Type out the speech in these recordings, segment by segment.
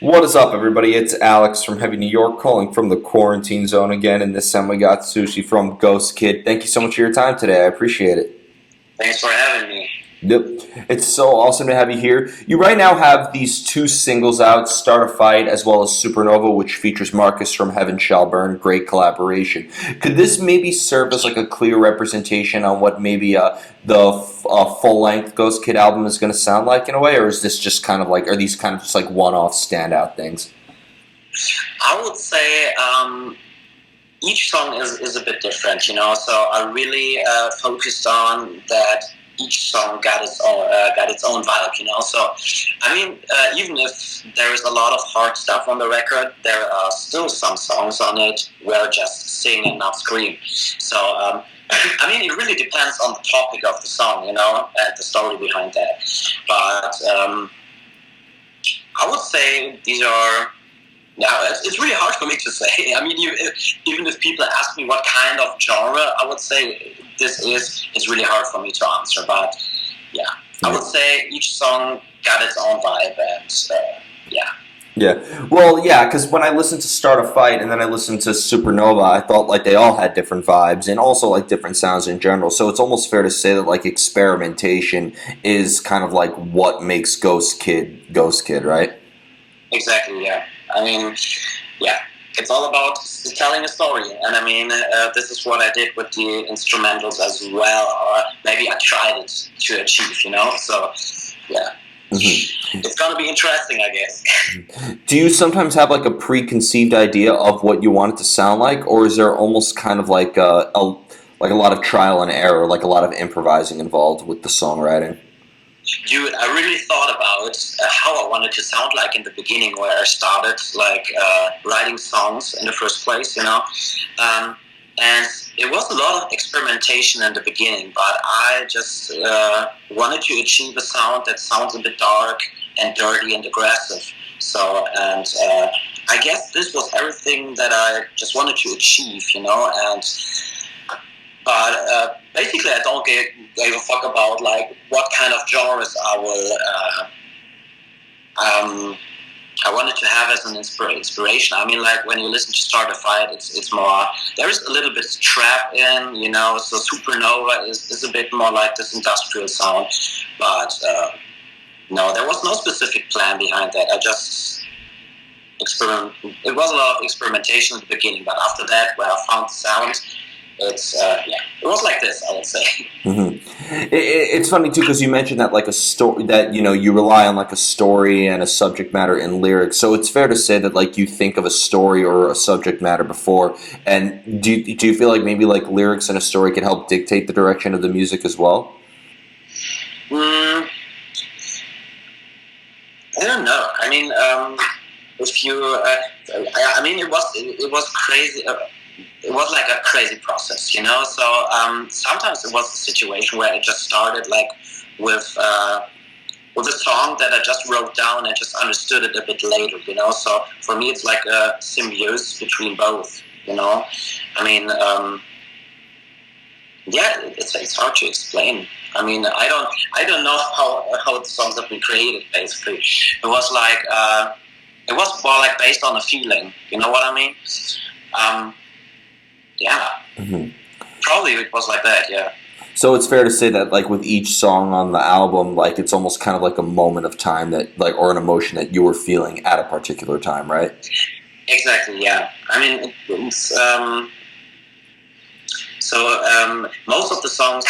What is up, everybody? It's Alex from Heavy New York calling from the quarantine zone again, and this time we got Sushi from Ghost Kid. Thank you so much for your time today. I appreciate it. Thanks for having me. Yep. It's so awesome to have you here. You right now have these two singles out, Start a Fight as well as Supernova, which features Marcus from Heaven Shall Burn. Great collaboration. Could this maybe serve as like a clear representation on what maybe the full-length Ghost Kid album is going to sound like in a way, or is this just kind of like, are these kind of just like one-off standout things? I would say each song is a bit different, So I really focused on that each song got its own vibe, So I mean, even if there is a lot of hard stuff on the record, there are still some songs on it where just sing and not scream. So I mean, it really depends on the topic of the song, and the story behind that. But I would say these are. Yeah, it's really hard for me to say. I mean, even if people ask me what kind of genre I would say this is, it's really hard for me to answer. But yeah, I would say each song got its own vibe, and yeah. Yeah. Well, yeah, because when I listened to Start a Fight and then I listened to Supernova, I thought like they all had different vibes and also like different sounds in general. So it's almost fair to say that like experimentation is kind of like what makes Ghost Kid, right? Exactly, yeah. I mean, yeah, it's all about telling a story. And I mean, this is what I did with the instrumentals as well, or maybe I tried it to achieve, So, yeah. Mm-hmm. It's going to be interesting, I guess. Do you sometimes have like a preconceived idea of what you want it to sound like, or is there almost kind of like a lot of trial and error, like a lot of improvising involved with the songwriting? Dude, I really thought about how I wanted to sound like in the beginning, where I started writing songs in the first place, and it was a lot of experimentation in the beginning, but I just wanted to achieve a sound that sounds a bit dark and dirty and aggressive. So, and I guess this was everything that I just wanted to achieve, But basically, I don't give a fuck about like what kind of genres I will. I wanted to have as an inspiration. I mean, like when you listen to Start a Fight, it's more. There is a little bit trap in, So Supernova is a bit more like this industrial sound, but no, there was no specific plan behind that. I just experiment. It was a lot of experimentation at the beginning, but after that, where I found the sound. It was like this, I would say. Mm-hmm. It's funny too because you mentioned that like a story that you rely on like a story and a subject matter in lyrics. So it's fair to say that like you think of a story or a subject matter before. And do you feel like maybe like lyrics and a story can help dictate the direction of the music as well? I don't know. I mean, if you, I mean, it was crazy. It was like a crazy process, So sometimes it was a situation where I just started like with a song that I just wrote down and just understood it a bit later, So for me, it's like a symbiosis between both, I mean, it's hard to explain. I mean, I don't know how the songs have been created. Basically, it was like it was more like based on a feeling. You know what I mean? Yeah, mm-hmm. Probably it was like that, yeah. So it's fair to say that, like, with each song on the album, like, it's almost kind of like a moment of time that, like, or an emotion that you were feeling at a particular time, right? Exactly, yeah. I mean, it's, most of the songs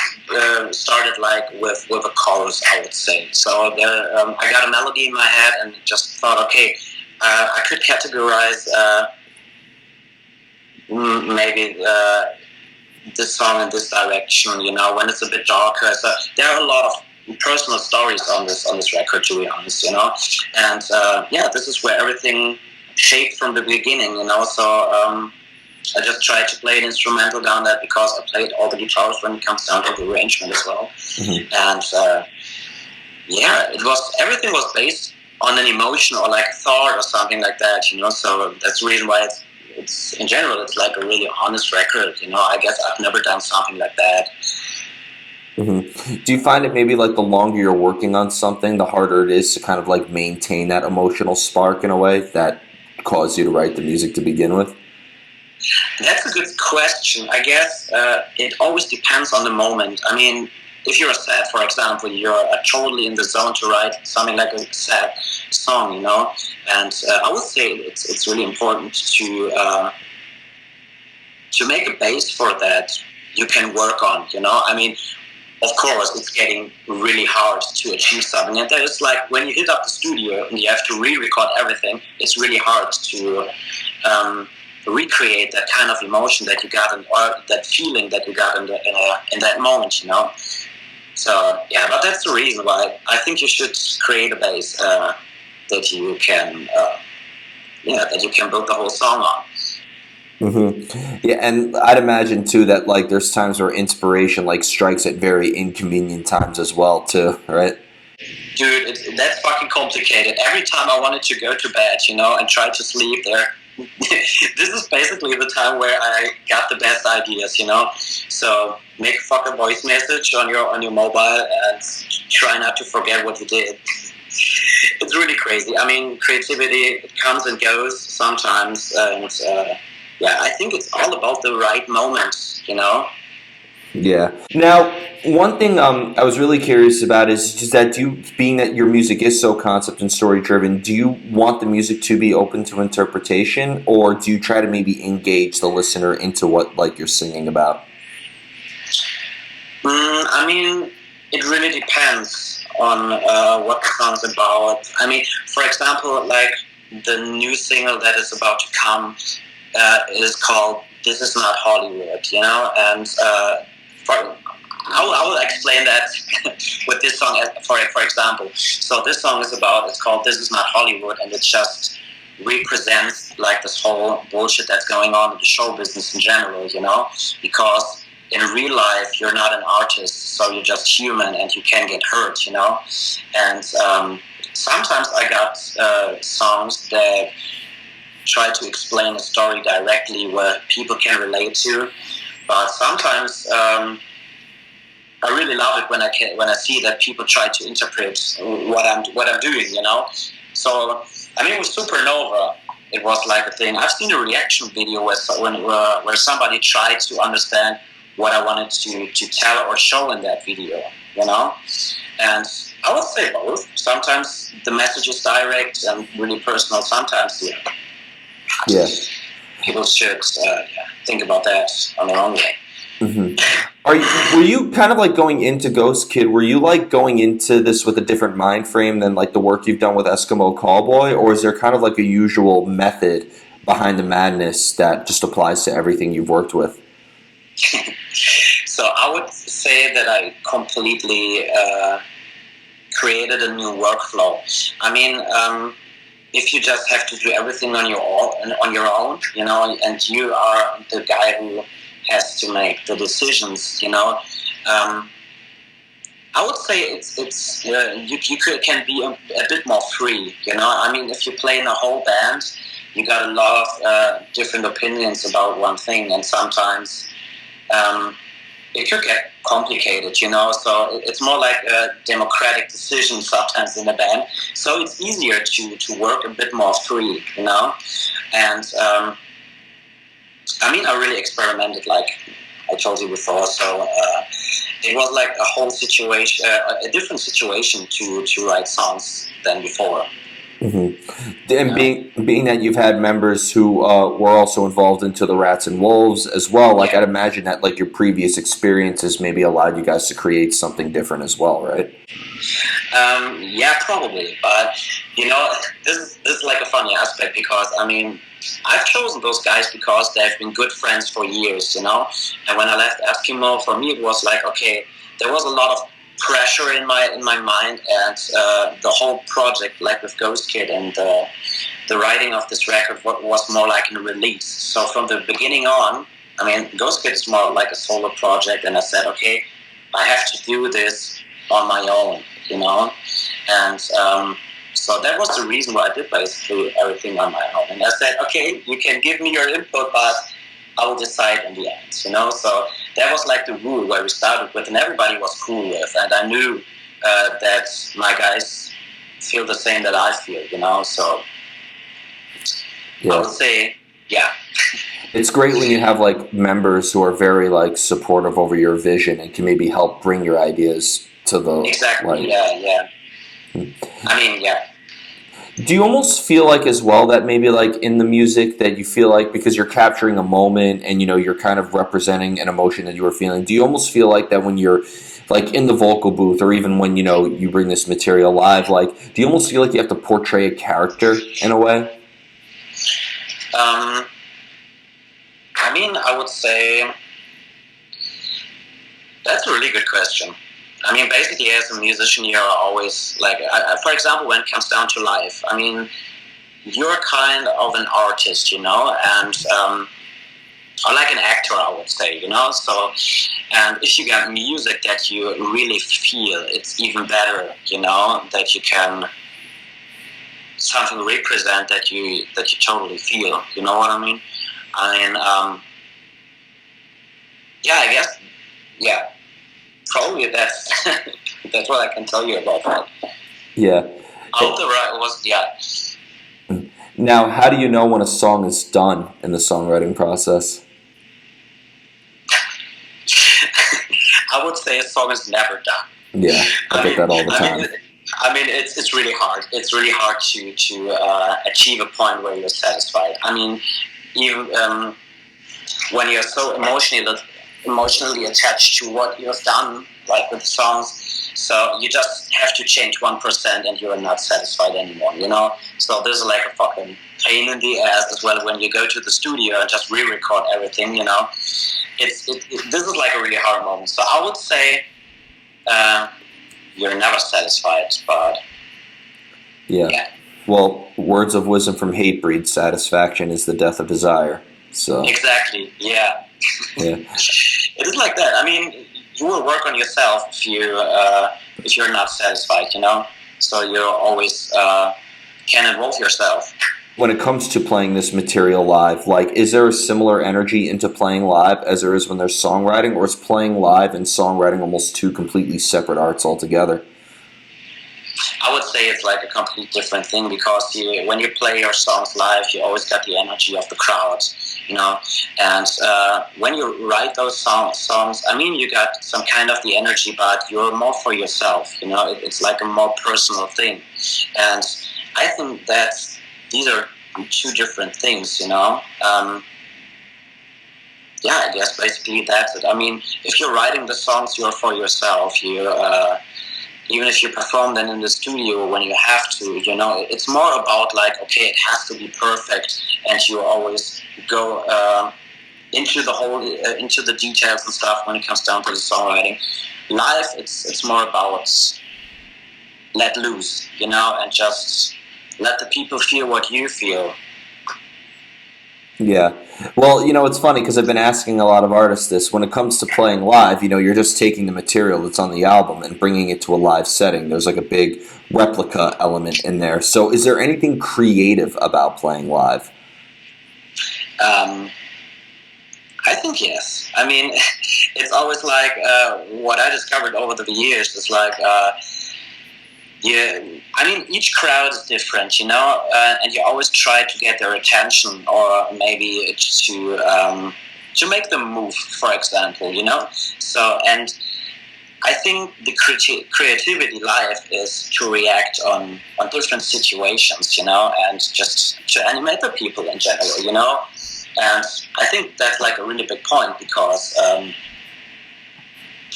started, like, with a chorus, I would say. So I got a melody in my head and just thought, okay, I could categorize... maybe this song in this direction, when it's a bit darker. So there are a lot of personal stories on this record, to be honest, And this is where everything shaped from the beginning, So I just tried to play an instrumental down that because I played all the guitars when it comes down to the arrangement as well. Mm-hmm. And everything was based on an emotion or like a thought or something like that, So that's the reason why it's in general, it's like a really honest record, I guess I've never done something like that. Do you find it maybe like the longer you're working on something, the harder it is to kind of like maintain that emotional spark in a way that caused you to write the music to begin with? That's a good question. I guess it always depends on the moment. I mean, if you're sad, for example, you're totally in the zone to write something like a sad song, you know. And I would say it's really important to make a base for that you can work on, you know. I mean, of course, it's getting really hard to achieve something. And there's like when you hit up the studio and you have to re-record everything, it's really hard to recreate that kind of emotion that you got or that feeling that you got in that moment, you know. So yeah, but that's the reason why I think you should create a base that you can, that you can build the whole song on. Yeah, and I'd imagine too that like there's times where inspiration like strikes at very inconvenient times as well too, right? Dude, that's fucking complicated. Every time I wanted to go to bed, you know, and try to sleep there, this is basically the time where I got the best ideas, you know. So make a fucking voice message on your mobile and try not to forget what you did. It's really crazy. I mean, creativity, it comes and goes sometimes, and yeah, I think it's all about the right moment, you know. Yeah. Now, one thing I was really curious about is just that being that your music is so concept and story driven, do you want the music to be open to interpretation, or do you try to maybe engage the listener into what like you're singing about? I mean, it really depends on what the song's about. I mean, for example, like the new single that is about to come is called "This Is Not Hollywood," you know, and I will explain that with this song, for example. So this song it's called "This Is Not Hollywood," and it just represents like this whole bullshit that's going on in the show business in general, you know, because in real life you're not an artist, so you're just human and you can get hurt, you know. And sometimes I got songs that try to explain a story directly where people can relate to, but sometimes I really love it when I see that people try to interpret what I'm doing, you know. So I mean, with Supernova, it was like a thing. I've seen a reaction video where somebody tried to understand what I wanted to tell or show in that video, you know? And I would say both. Sometimes the message is direct and really personal. Sometimes, Yeah. people should think about that on their own way. Were you kind of like going into Ghost Kid? Were you like going into this with a different mind frame than like the work you've done with Eskimo Callboy, or is there kind of like a usual method behind the madness that just applies to everything you've worked with? So I would say that I completely created a new workflow. I mean, if you just have to do everything on your own, you know, and you are the guy who has to make the decisions, you know. I would say you can be a bit more free, you know. I mean, if you play in a whole band, you got a lot of different opinions about one thing, and sometimes it could get complicated, you know. So it's more like a democratic decision sometimes in a band. So it's easier to work a bit more free, you know. And I mean, I really experimented, like I told you before. So it was like a whole situation, a different situation to write songs than before. And being that you've had members who were also involved into the Rats and Wolves as well, like I'd imagine that like your previous experiences maybe allowed you guys to create something different as well, right? Yeah, probably. But you know, this is like a funny aspect because I mean, I've chosen those guys because they've been good friends for years, you know. And when I left Eskimo, for me it was like, okay, there was a lot of pressure in my mind, and the whole project, like with Ghost Kid and the writing of this record, was more like a release. So from the beginning on, I mean, Ghost Kid is more like a solo project, and I said, okay, I have to do this on my own, you know. And so that was the reason why I did basically everything on my own. And I said, okay, you can give me your input, but I will decide in the end, you know. So that was like the rule where we started with, and everybody was cool with, and I knew that my guys feel the same that I feel, you know. So I would say, yeah. It's great when you have like members who are very like supportive over your vision and can maybe help bring your ideas to the Exactly. light. Yeah. I mean, yeah. Do you almost feel like as well that maybe like in the music that you feel like because you're capturing a moment and you know you're kind of representing an emotion that you were feeling, do you almost feel like that when you're like in the vocal booth or even when you know you bring this material live, like do you almost feel like you have to portray a character in a way? I mean, I would say that's a really good question. I mean, basically, as a musician, you're always like, for example, when it comes down to life, I mean, you're kind of an artist, you know, and or like an actor, I would say, you know. So, and if you get music that you really feel, it's even better, you know, that you can something represent that you totally feel. You know what I mean? I mean, yeah, I guess, yeah, probably that's that's what I can tell you about that. Yeah. I hope the right was, yeah. Now, how do you know when a song is done in the songwriting process? I would say a song is never done. Yeah, I get that all the time. I mean, it's really hard. It's really hard to achieve a point where you're satisfied. I mean, even when you're so emotionally attached to what you've done, like with songs, so you just have to change 1% and you're not satisfied anymore, you know. So this is like a fucking pain in the ass as well when you go to the studio and just re-record everything, you know. This is like a really hard moment. So I would say you're never satisfied, but yeah. Well, words of wisdom from Hatebreed: satisfaction is the death of desire. So exactly, yeah. It is like that. I mean, you will work on yourself if you're not satisfied, you know. So you always can involve yourself. When it comes to playing this material live, like, is there a similar energy into playing live as there is when there's songwriting, or is playing live and songwriting almost two completely separate arts altogether? I would say it's like a completely different thing because when you play your songs live, you always got the energy of the crowd, you know. And when you write those songs, I mean, you got some kind of the energy, but you're more for yourself, you know. It's like a more personal thing, and I think that these are two different things, you know. Yeah, I guess basically that's it. I mean, if you're writing the songs, you're for yourself. Even if you perform them in the studio when you have to, you know, it's more about like, okay, it has to be perfect, and you always go into the details and stuff when it comes down to the songwriting. Live, it's more about let loose, you know, and just let the people feel what you feel. Yeah. Well, you know, it's funny because I've been asking a lot of artists this. When it comes to playing live, you know, you're just taking the material that's on the album and bringing it to a live setting. There's like a big replica element in there. So is there anything creative about playing live? I think yes. I mean, it's always like what I discovered over the years is like, yeah, I mean, each crowd is different, you know, and you always try to get their attention or maybe to make them move, for example, you know. So, and I think the creativity live is to react on different situations, you know, and just to animate the people in general, you know. And I think that's like a really big point because,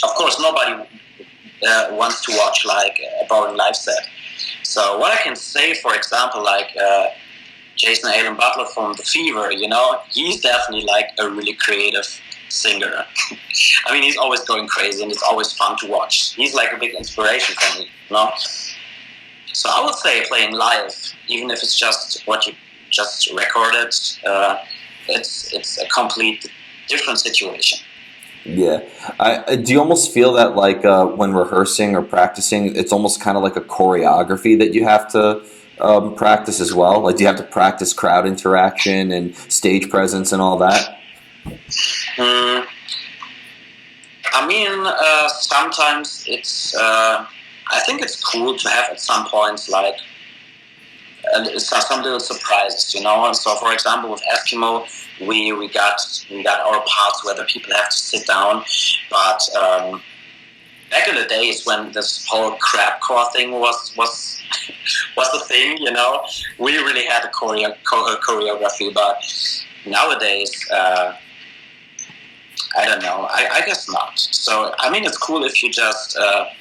of course, nobody wants to watch like a boring live set. So what I can say, for example, like Jason Alan Butler from The Fever, you know, he's definitely like a really creative singer. I mean, he's always going crazy and it's always fun to watch. He's like a big inspiration for me, you know. So I would say playing live, even if it's just what you just recorded, it's a complete different situation. Yeah. Do you almost feel that like when rehearsing or practicing, it's almost kind of like a choreography that you have to practice as well? Like, do you have to practice crowd interaction and stage presence and all that? Mm, I mean, sometimes it's. I think it's cool to have at some points like some little surprises, you know. So, for example, with Eskimo, we got our parts where the people have to sit down, but back in the days when this whole crabcore thing was was the thing, you know, we really had a choreography, but nowadays. I don't know. I guess not. So, I mean, it's cool if you just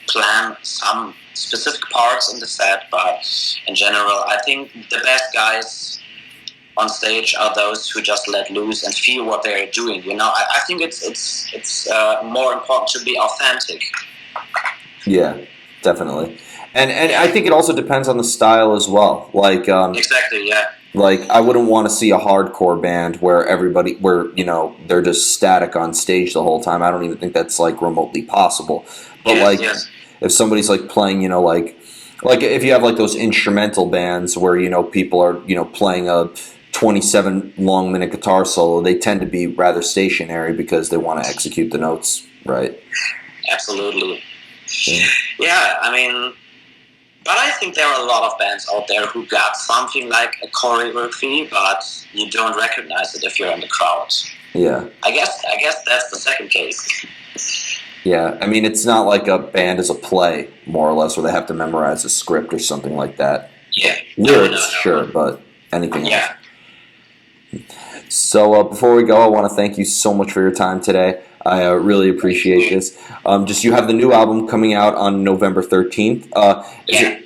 plan some specific parts in the set, but in general, I think the best guys on stage are those who just let loose and feel what they're doing. You know, I think it's more important to be authentic. Yeah, definitely. And I think it also depends on the style as well. Exactly. Yeah. Like I wouldn't want to see a hardcore band where they're just static on stage the whole time. I don't even think that's like remotely possible. But Yes. Yes. if somebody's like playing, like if you have like those instrumental bands where people are playing a 27 long minute guitar solo, they tend to be rather stationary because they want to execute the notes right. Absolutely. Yeah. Yeah. I mean. But I think there are a lot of bands out there who got something like a choreography, but you don't recognize it if you're in the crowd. Yeah. I guess that's the second case. Yeah, I mean, it's not like a band is a play, more or less, where they have to memorize a script or something like that. Yeah. Lyrics, sure, but anything else. Yeah. So before we go, I want to thank you so much for your time today. I really appreciate this. Just you have the new album coming out on November 13th.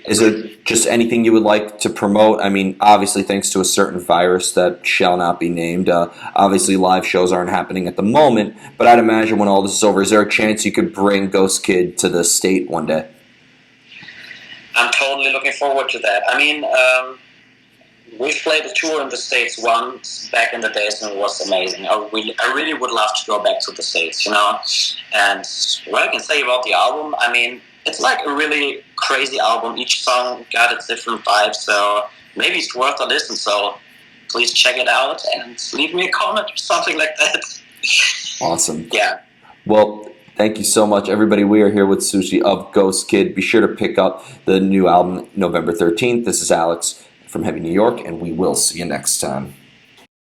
Is there just anything you would like to promote? I mean, obviously, thanks to a certain virus that shall not be named, obviously live shows aren't happening at the moment, but I'd imagine when all this is over, is there a chance you could bring Ghost Kid to the state one day? I'm totally looking forward to that. I mean, we've played a tour in the States once back in the days, and it was amazing. I really would love to go back to the States, you know. And what I can say about the album, I mean, it's like a really crazy album. Each song got its different vibe, so maybe it's worth a listen. So please check it out and leave me a comment or something like that. Awesome. Yeah. Well, thank you so much, everybody. We are here with Sushi of Ghost Kid. Be sure to pick up the new album November 13th. This is Alex from Heavy New York, and we will see you next time.